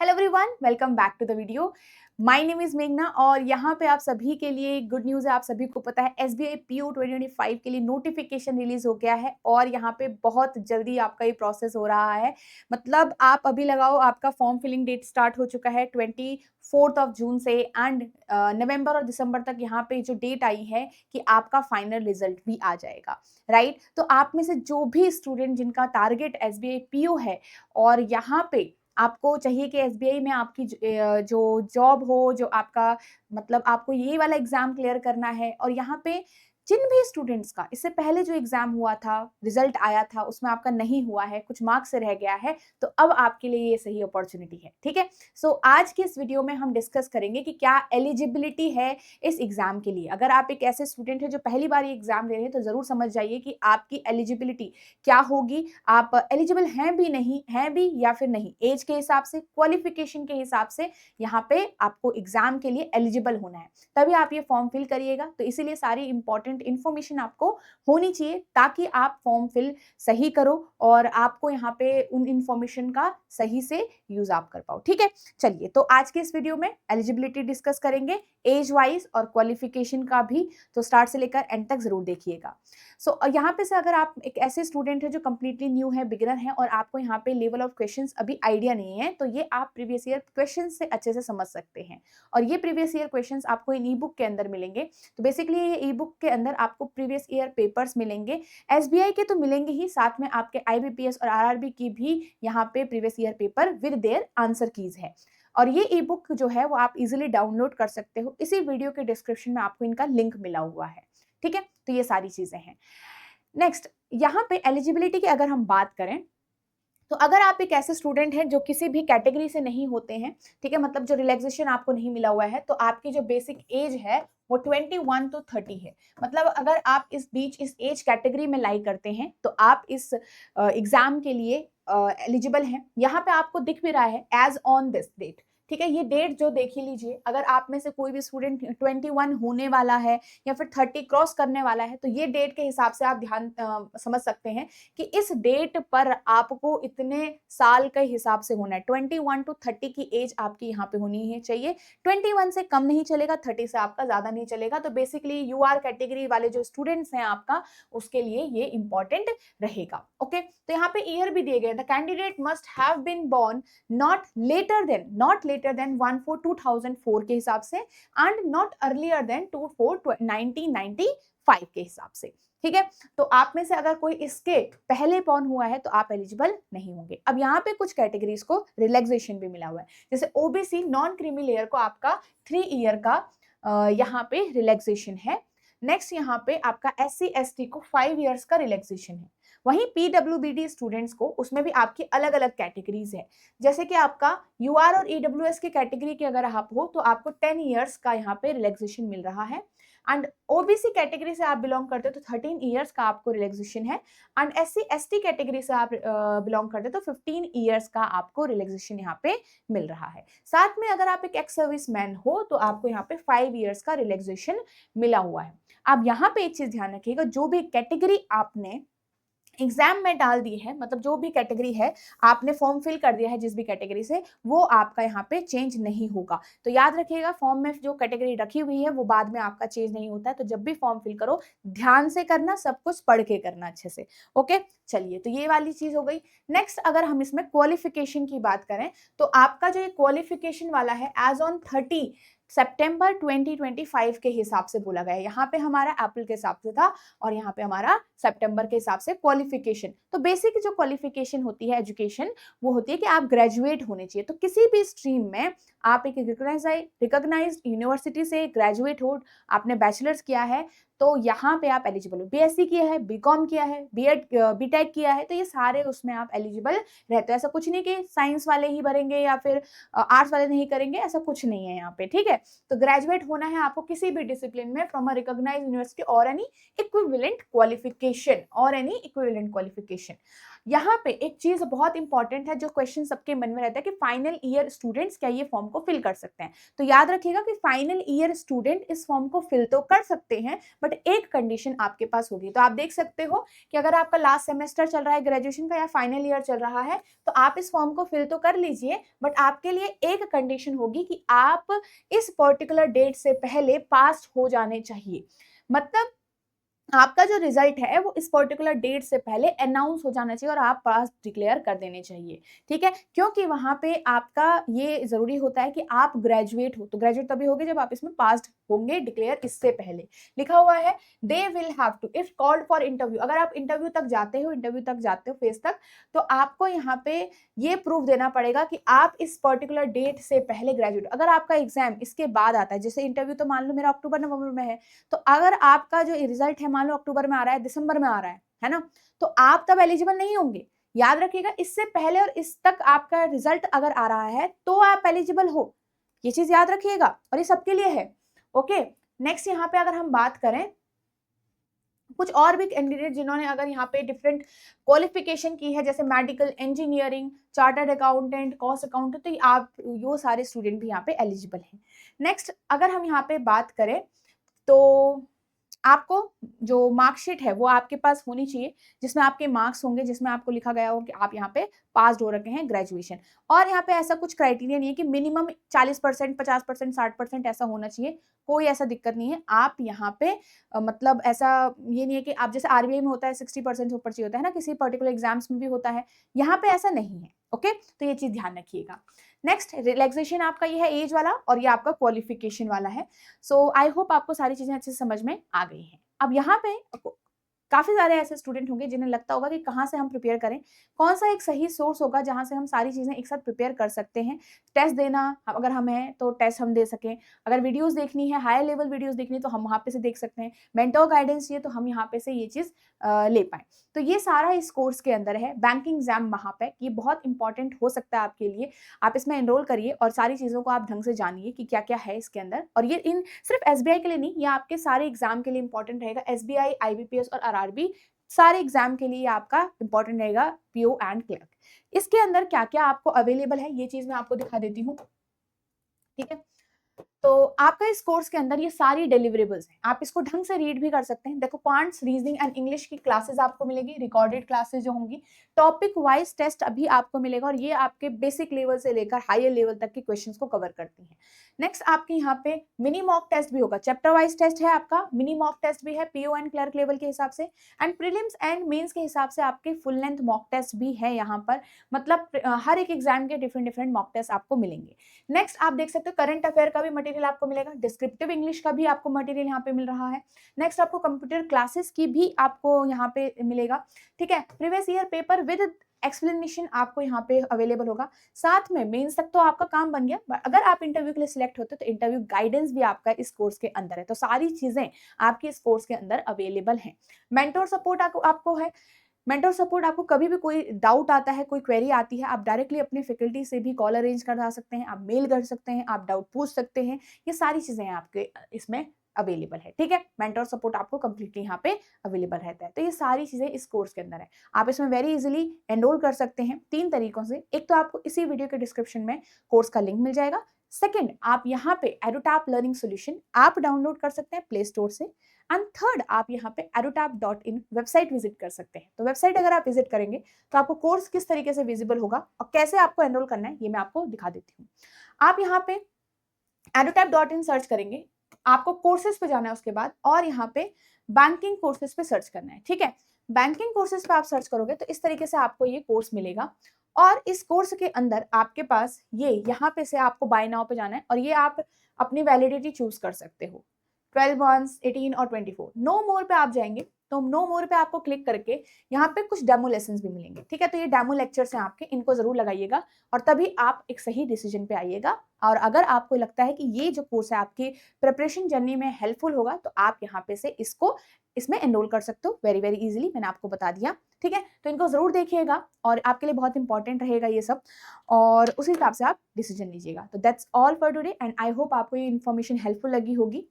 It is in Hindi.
Hello everyone, welcome back to the video. My name is मेघना और यहाँ पे आप सभी के लिए गुड न्यूज़ है। आप सभी को पता है एसबीआई पीओ 2025 के लिए नोटिफिकेशन रिलीज हो गया है और यहाँ पे बहुत जल्दी आपका ये प्रोसेस हो रहा है। मतलब आप अभी लगाओ, आपका फॉर्म फिलिंग डेट स्टार्ट हो चुका है 24 जून से एंड नवंबर और दिसंबर तक यहाँ पे जो डेट आई है कि आपका फाइनल रिजल्ट भी आ जाएगा, राइट। तो आप में से जो भी स्टूडेंट जिनका टारगेट एसबीआई पीओ है और यहाँ पे आपको चाहिए कि एसबीआई में आपकी जो जॉब हो, जो आपका मतलब आपको ये वाला एग्जाम क्लियर करना है और यहाँ पे जिन भी स्टूडेंट्स का इससे पहले जो एग्जाम हुआ था, रिजल्ट आया था, उसमें आपका नहीं हुआ है, कुछ मार्क्स से रह गया है, तो अब आपके लिए ये सही अपॉर्चुनिटी है। ठीक है, सो आज की इस वीडियो में हम डिस्कस करेंगे कि क्या एलिजिबिलिटी है इस एग्जाम के लिए। अगर आप एक ऐसे स्टूडेंट है जो पहली बार ये एग्जाम दे रहे हैं तो जरूर समझ जाइए कि आपकी एलिजिबिलिटी क्या होगी, आप एलिजिबल हैं भी नहीं हैं भी या फिर नहीं, एज के हिसाब से, क्वालिफिकेशन के हिसाब से यहाँ पे आपको एग्जाम के लिए एलिजिबल होना है, तभी आप ये फॉर्म फिल करिएगा। तो इसीलिए सारी इंपॉर्टेंट इंफॉर्मेशन आपको होनी चाहिए ताकि आप फॉर्म फिल सही करो और आपको यहाँ पे उन इंफॉर्मेशन का सही से यूज आप कर पाओ। ठीक है, चलिए तो आज के इस वीडियो में एलिजिबिलिटी डिस्कस करेंगे, एज वाइज और क्वालिफिकेशन का भी, तो स्टार्ट से लेकर एंड तक जरूर देखिएगा। सो यहाँ पे से अगर आप एक ऐसे स्टूडेंट है जो कंप्लीटली न्यू है, बिगिनर है और आपको यहाँ पे लेवल ऑफ क्वेश्चंस अभी आइडिया नहीं है, तो ये आप प्रीवियस ईयर क्वेश्चंस से अच्छे से समझ सकते हैं। और ये प्रीवियस ईयर क्वेश्चंस आपको इन ई बुक के अंदर मिलेंगे। तो बेसिकली ये ई बुक के अंदर आपको प्रीवियस ईयर पेपर्स मिलेंगे, एसबीआई के तो मिलेंगे ही, साथ में आपके आईबीपीएस और आरआरबी की भी यहाँ पे previous year paper with their answer keys है। और ये ई बुक जो है वो आप इजीली डाउनलोड कर सकते हो, इसी वीडियो के डिस्क्रिप्शन में आपको इनका लिंक मिला हुआ है। ठीक है, तो ये सारी चीजें हैं। नेक्स्ट, यहाँ पे एलिजिबिलिटी की अगर हम बात करें तो अगर आप एक ऐसे स्टूडेंट हैं जो किसी भी कैटेगरी से नहीं होते हैं, ठीक है, मतलब जो रिलैक्सेशन आपको नहीं मिला हुआ है, तो आपकी जो बेसिक एज है वो 21 to 30 है। मतलब अगर आप इस बीच इस एज कैटेगरी में लाई करते हैं तो आप इस एग्जाम के लिए एलिजिबल हैं। यहाँ पे आपको दिख भी रहा है एज ऑन दिस डेट। ठीक है, ये डेट जो देख ही लीजिए, अगर आप में से कोई भी स्टूडेंट 21 होने वाला है या फिर 30 क्रॉस करने वाला है, तो ये डेट के हिसाब से आप ध्यान समझ सकते हैं कि इस डेट पर आपको इतने साल के हिसाब से होना है। 21 to 30 की एज आपकी यहाँ पे होनी है चाहिए। 21 से कम नहीं चलेगा, 30 से आपका ज्यादा नहीं चलेगा। तो बेसिकली यू आर कैटेगरी वाले जो स्टूडेंट्स हैं आपका, उसके लिए ये इंपॉर्टेंट रहेगा। ओके, तो यहाँ पे ईयर भी दिए गए, the candidate must have been born not later than 1/4/2004 के हिसाब से एंड नॉट अर्लियर देन 2/4/1995 के हिसाब से। ठीक है, तो आप में से अगर कोई इसके पहले बॉर्न हुआ है तो आप एलिजिबल नहीं होंगे। अब यहाँ पे कुछ कैटेगरीज को रिलैक्सेशन भी मिला हुआ है, जैसे ओबीसी नॉन क्रीमी लेयर को आपका 3 ईयर का यहाँ पे रिलैक्सेशन है। नेक्स्ट यहाँ पे आपका SC ST को 5 इयर्स का रिलैक्सेशन है। वहीं पीडब्ल्यूबीडी स्टूडेंट्स को, उसमें भी आपकी अलग अलग कैटेगरीज है, जैसे कि आपका यूआर और ईडब्ल्यूएस की कैटेगरी के अगर आप हो तो आपको 10 इयर्स का यहाँ पे रिलैक्सेशन मिल रहा है। एंड ओबीसी कैटेगरी से आप बिलोंग करते हो तो 13 इयर्स का आपको रिलैक्सेशन है। एंड SC ST कैटेगरी से आप बिलोंग करते हो तो 15 इयर्स का आपको रिलैक्सेशन यहाँ पे मिल रहा है। साथ में अगर आप एक एक्स सर्विस मैन हो तो आपको यहाँ पे 5 इयर्स का रिलैक्सेशन मिला हुआ है। अब यहाँ पे एक चीज ध्यान रखिएगा, जो भी कैटेगरी आपने एग्जाम में डाल दी है, मतलब जो भी कैटेगरी है आपने फॉर्म फिल कर दिया है जिस भी कैटेगरी से, वो आपका यहाँ पे चेंज नहीं होगा। तो याद रखिएगा, फॉर्म में जो कैटेगरी रखी हुई है वो बाद में आपका चेंज नहीं होता है। तो जब भी फॉर्म फिल करो ध्यान से करना, सब कुछ पढ़ के करना अच्छे से। ओके, चलिए, तो ये वाली चीज हो गई। नेक्स्ट, अगर हम इसमें क्वालिफिकेशन की बात करें तो आपका जो ये क्वालिफिकेशन वाला है एज ऑन 30 सितंबर 2025 के हिसाब से बोला गया है। यहाँ पे हमारा अप्रैल के हिसाब से था और यहाँ पे हमारा सितंबर के हिसाब से क्वालिफिकेशन। तो बेसिक जो क्वालिफिकेशन होती है एजुकेशन, वो होती है कि आप ग्रेजुएट होने चाहिए। तो किसी भी स्ट्रीम में आप एक रिकॉग्नाइज्ड यूनिवर्सिटी से ग्रेजुएट हो, आपने बैचलर्स किया है, तो यहाँ पे आप एलिजिबल हो। बीएससी किया है, बीकॉम किया है, बीएड बीटेक किया है, तो ये सारे उसमें आप एलिजिबल रहते हो। ऐसा कुछ नहीं कि साइंस वाले ही भरेंगे या फिर आर्ट्स वाले नहीं करेंगे, ऐसा कुछ नहीं है यहाँ पे। ठीक है, तो ग्रेजुएट होना है आपको किसी भी डिसिप्लिन में फ्रॉम अ रिकॉग्नाइज्ड यूनिवर्सिटी और एनी इक्विवेलेंट क्वालिफिकेशन। यहाँ पे एक चीज बहुत इंपॉर्टेंट है जो क्वेश्चन सबके मन में रहता है कि फाइनल ईयर स्टूडेंट्स क्या ये फॉर्म को फिल कर सकते हैं। तो याद रखिएगा कि फाइनल ईयर स्टूडेंट इस फॉर्म को फिल तो कर सकते हैं, बट एक कंडीशन आपके पास होगी। तो आप देख सकते हो कि अगर आपका लास्ट सेमेस्टर चल रहा है ग्रेजुएशन का या फाइनल ईयर चल रहा है तो आप इस फॉर्म को फिल तो कर लीजिए, बट आपके लिए एक कंडीशन होगी कि आप इस पर्टिकुलर डेट से पहले पास हो जाने चाहिए। मतलब आपका जो रिजल्ट है वो इस पर्टिकुलर डेट से पहले अनाउंस हो जाना चाहिए और आप पास डिक्लेयर कर देने चाहिए, ठीक है। क्योंकि वहां पे आपका ये जरूरी होता है कि आप ग्रेजुएट हो, तो ग्रेजुएट तभी होगे जब आप इसमें पास होंगे डिक्लेयर इससे पहले। लिखा हुआ है they will have to if called for interview, अगर आप इंटरव्यू तक जाते हो फेज तक, तो आपको यहाँ पे ये प्रूफ देना पड़ेगा कि आप इस पर्टिकुलर डेट से पहले ग्रेजुएट। अगर आपका एग्जाम इसके बाद आता है, जैसे इंटरव्यू तो मान लो मेरा अक्टूबर नवंबर में है, तो अगर आपका जो रिजल्ट है मान लो अक्टूबर में आ रहा है, दिसंबर में आ रहा है ना, तो आप तब एलिजिबल नहीं होंगे। याद रखिएगा इससे पहले और इस तक आपका रिजल्ट अगर आ रहा है तो आप एलिजिबल हो, ये चीज याद रखिएगा और ये सबके लिए है। ओके, नेक्स्ट यहाँ पे अगर हम बात करें कुछ और भी कैंडिडेट जिन्होंने अगर यहाँ पे डिफरेंट क्वालिफिकेशन की है, जैसे medical, engineering, chartered accountant, cost accountant, तो आप वो सारे स्टूडेंट भी यहाँ पे एलिजिबल हैं। नेक्स्ट अगर हम यहाँ पे बात करें तो आपको जो मार्कशीट है वो आपके पास होनी चाहिए, जिसमें आपके मार्क्स होंगे, जिसमें आपको लिखा गया हो कि आप यहाँ पे पास हो रखे हैं ग्रेजुएशन। और यहाँ पे ऐसा कुछ क्राइटेरिया नहीं है कि मिनिमम 40%, 50%, 60% ऐसा होना चाहिए, कोई ऐसा दिक्कत नहीं है। आप यहाँ पे मतलब ऐसा ये नहीं है कि आप जैसे आरबीआई में होता है 60% से ऊपर चाहिए होता है ना, किसी पर्टिकुलर एग्जाम्स में भी होता है, यहाँ पे ऐसा नहीं है। ओके, तो ये चीज ध्यान रखिएगा। नेक्स्ट रिलैक्सेशन आपका ये है एज वाला और ये आपका क्वालिफिकेशन वाला है। सो आई होप आपको सारी चीजें अच्छे से समझ में आ गई हैं। अब यहाँ पे काफी सारे ऐसे स्टूडेंट होंगे जिन्हें लगता होगा कि कहाँ से हम प्रिपेयर करें, कौन सा एक सही सोर्स होगा जहां से हम सारी चीजें एक साथ प्रिपेयर कर सकते हैं। टेस्ट देना अगर हम हैं तो टेस्ट हम दे सकें, अगर वीडियोस देखनी है, हायर लेवल वीडियोस देखनी है तो हम वहां पे से देख सकते हैं, मेंटर गाइडेंस चाहिए तो हम यहाँ पे से ये चीज ले पाए। तो ये सारा इस कोर्स के अंदर है। बैंकिंग एग्जाम महापैक ये बहुत इंपॉर्टेंट हो सकता है आपके लिए, आप इसमें एनरोल करिए और सारी चीजों को आप ढंग से जानिए कि क्या क्या है इसके अंदर। और ये इन सिर्फ एसबीआई के लिए नहीं, ये आपके सारे एग्जाम के लिए इंपॉर्टेंट रहेगा। एसबीआई, आईबीपीएस और आरआरबी सारे एग्जाम के लिए आपका इंपॉर्टेंट रहेगा, पीओ एंड क्लर्क। इसके अंदर क्या क्या आपको अवेलेबल है ये चीज मैं आपको दिखा देती हूँ, ठीक है। तो आपका इस कोर्स के अंदर ये सारी डिलीवरेबल्स हैं, आप इसको ढंग से रीड भी कर सकते हैं। देखो क्वांट्स, रीजनिंग एंड इंग्लिश की क्लासेस आपको मिलेगी, रिकॉर्डेड क्लासेस जो होंगी, टॉपिक वाइज टेस्ट अभी आपको मिलेगा और ये आपके बेसिक लेवल से लेकर हायर लेवल तक के क्वेश्चंस को कवर करती हैं। नेक्स्ट आपके यहाँ पे मिनी मॉक टेस्ट भी होगा, चैप्टर वाइज टेस्ट है आपका, मिनी मॉक टेस्ट भी है पीओ एंड क्लर्क लेवल के हिसाब से, एंड प्रीलिम्स एंड मेंस के हिसाब से आपके फुल लेंथ मॉक टेस्ट भी है यहाँ पर। मतलब हर एक एग्जाम के डिफरेंट डिफरेंट मॉक टेस्ट आपको मिलेंगे। नेक्स्ट आप देख सकते हो करंट अफेयर का भी मटेरियल आपको मिलेगा, डिस्क्रिप्टिव इंग्लिश का भी आपको मटेरियल यहाँ पे मिल रहा है। नेक्स्ट आपको कंप्यूटर क्लासेस की भी आपको यहाँ पे मिलेगा, ठीक है। Previous year paper with explanation आपको यहाँ पे अवेलेबल होगा। साथ में मेंस तक तो आपका काम बन गया, अगर आप इंटरव्यू के लिए सिलेक्ट होते तो इंटरव्यू गाइडेंस भी आपका इस कोर्स के अंदर है। तो सारी चीजें आपकी इस कोर्स के अंदर अवेलेबल हैं। मेंटोर सपोर्ट आपको है। मेंटर सपोर्ट आपको कभी भी कोई डाउट आता है, कोई क्वेरी आती है, आप डायरेक्टली अपने फैकल्टी से भी कॉल अरेंज करा सकते हैं, आप मेल कर सकते हैं, आप डाउट पूछ सकते हैं, ये सारी चीजें आपके इसमें अवेलेबल है, ठीक है। मेंटर सपोर्ट आपको कंप्लीटली यहाँ पे अवेलेबल रहता है। तो ये सारी चीजें इस कोर्स के अंदर है, आप इसमें वेरी इजीली एनरोल कर सकते हैं 3 तरीकों से। एक तो आपको इसी वीडियो के डिस्क्रिप्शन में कोर्स का लिंक मिल जाएगा। सेकेंड, आप यहाँ पे एडुटैप लर्निंग सोल्यूशन आप डाउनलोड कर सकते हैं प्ले स्टोर से। एंड थर्ड, आप यहाँ पे edutap.in वेबसाइट विजिट कर सकते हैं। तो वेबसाइट अगर आप विजिट करेंगे तो आपको कोर्स किस तरीके से विजिबल होगा और कैसे आपको एनरोल करना है ये मैं आपको दिखा देती हूँ। आप यहाँ पे edutap.in सर्च करेंगे, आपको कोर्सेज पे जाना है उसके बाद, और यहाँ पे बैंकिंग कोर्सेज पे सर्च करना है, ठीक है। बैंकिंग कोर्सेज पे आप सर्च करोगे तो इस तरीके से आपको ये कोर्स मिलेगा और इस कोर्स के अंदर आपके पास ये यहाँ पे से आपको बाय नाउ पे जाना है और ये आप अपनी वैलिडिटी चूज कर सकते हो, 12 मंथ्स, 18 और 24। नो मोर पे आप जाएंगे तो नो मोर पे आपको क्लिक करके यहाँ पे कुछ डेमो लेसन्स भी मिलेंगे, ठीक है। तो ये डेमो लेक्चर्स हैं आपके, इनको जरूर लगाइएगा और तभी आप एक सही डिसीजन पे आइएगा। और अगर आपको लगता है कि ये जो कोर्स है आपकी प्रिपरेशन जर्नी में हेल्पफुल होगा तो आप यहाँ पे से इसमें एनरोल कर सकते हो वेरी वेरी इजीली, मैंने आपको बता दिया, ठीक है। तो इनको जरूर देखिएगा और आपके लिए बहुत इंपॉर्टेंट रहेगा ये सब, और उसी हिसाब से आप डिसीजन लीजिएगा। तो that's all for today and I hope आपको ये इन्फॉर्मेशन हेल्पफुल लगी होगी।